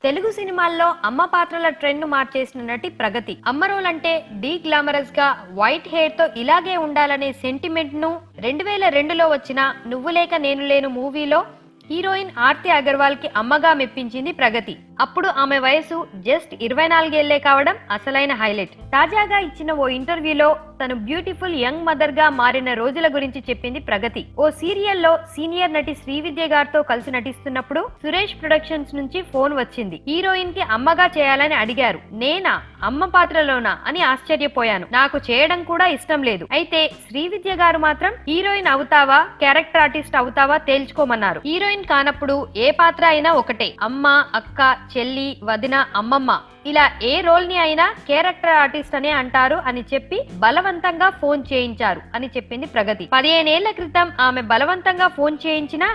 తెలుగు సినిమాల్లో అమ్మ పాత్రల ట్రెండ్ ను మార్చేసిన నటి ప్రగతి. అమ్మ రోల్ అంటే డీ గ్లామరస్ గా వైట్ హెయిర్ తో ఇలాగే ఉండాలనే సెంటిమెంట్ ను 2002లో వచ్చిన నువ్వు లేక నేను లేను మూవీలో హీరోయిన్ ఆర్తి అగర్వాల్ కి అమ్మగా మెప్పించింది ప్రగతి. అప్పుడు ఆమె వయసు జస్ట్ 24 ఏళ్లే కావడం అసలైన హైలైట్. తాజాగా ఇచ్చిన ఓ ఇంటర్వ్యూలో తను బ్యూటిఫుల్ యంగ్ మదర్ గా మారిన రోజుల గురించి చెప్పింది ప్రగతి. ఓ సీరియల్లో సీనియర్ నటి శ్రీవిద్య గారితో కలిసి నటిస్తున్నప్పుడు సురేష్ ప్రొడక్షన్స్ నుంచి ఫోన్ వచ్చింది. హీరోయిన్ కి అమ్మగా చేయాలని అడిగారు. నేనా, అమ్మ పాత్రలోనా అని ఆశ్చర్యపోయాను. నాకు చేయడం కూడా ఇష్టం లేదు. అయితే శ్రీవిద్య గారు మాత్రం హీరోయిన్ అవుతావా, క్యారెక్టర్ ఆర్టిస్ట్ అవుతావా తేల్చుకోమన్నారు. హీరోయిన్ కానప్పుడు ఏ పాత్ర అయినా ఒకటే. అమ్మ, అక్క, చెల్లి, వదిన, అమ్మమ్మ ఇలా ఏ రోల్ ని అయినా క్యారెక్టర్ ఆర్టిస్ట్ అనే అంటారు అని చెప్పి బలవంతంగా ఫోన్ చేయించారు అని చెప్పింది ప్రగతి. 15 ఏళ్ల క్రితం ఆమె బలవంతంగా ఫోన్ చేయించినా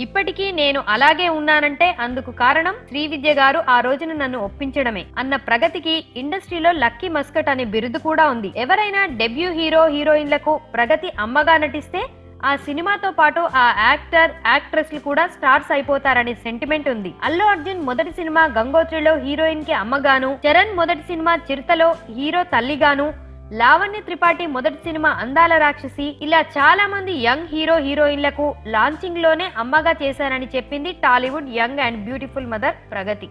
ఇప్పటికీ నేను అలాగే ఉన్నానంటే అందుకు కారణం శ్రీవిద్య గారు ఆ రోజున నన్ను ఒప్పించడమే అన్న ప్రగతికి ఇండస్ట్రీలో లక్కీ మస్కట్ అనే బిరుదు కూడా ఉంది. ఎవరైనా డెబ్యూ హీరో హీరోయిన్లకు ప్రగతి అమ్మగా నటిస్తే ఆ సినిమాతో పాటు ఆ యాక్టర్ యాక్ట్రెస్లు కూడా స్టార్స్ అయిపోతారనే సెంటిమెంట్ ఉంది. అల్లు అర్జున్ మొదటి సినిమా గంగోత్రిలో హీరోయిన్ కి అమ్మగాను, చరణ్ మొదటి సినిమా చిరుతలో హీరో తల్లిగాను, లావణ్య త్రిపాఠి మొదటి సినిమా అందాల రాక్షసి ఇలా చాలా మంది యంగ్ హీరో హీరోయిన్లకు లాంచింగ్ లోనే అమ్మగా చేశారని చెప్పింది Tollywood young and beautiful mother Pragathi.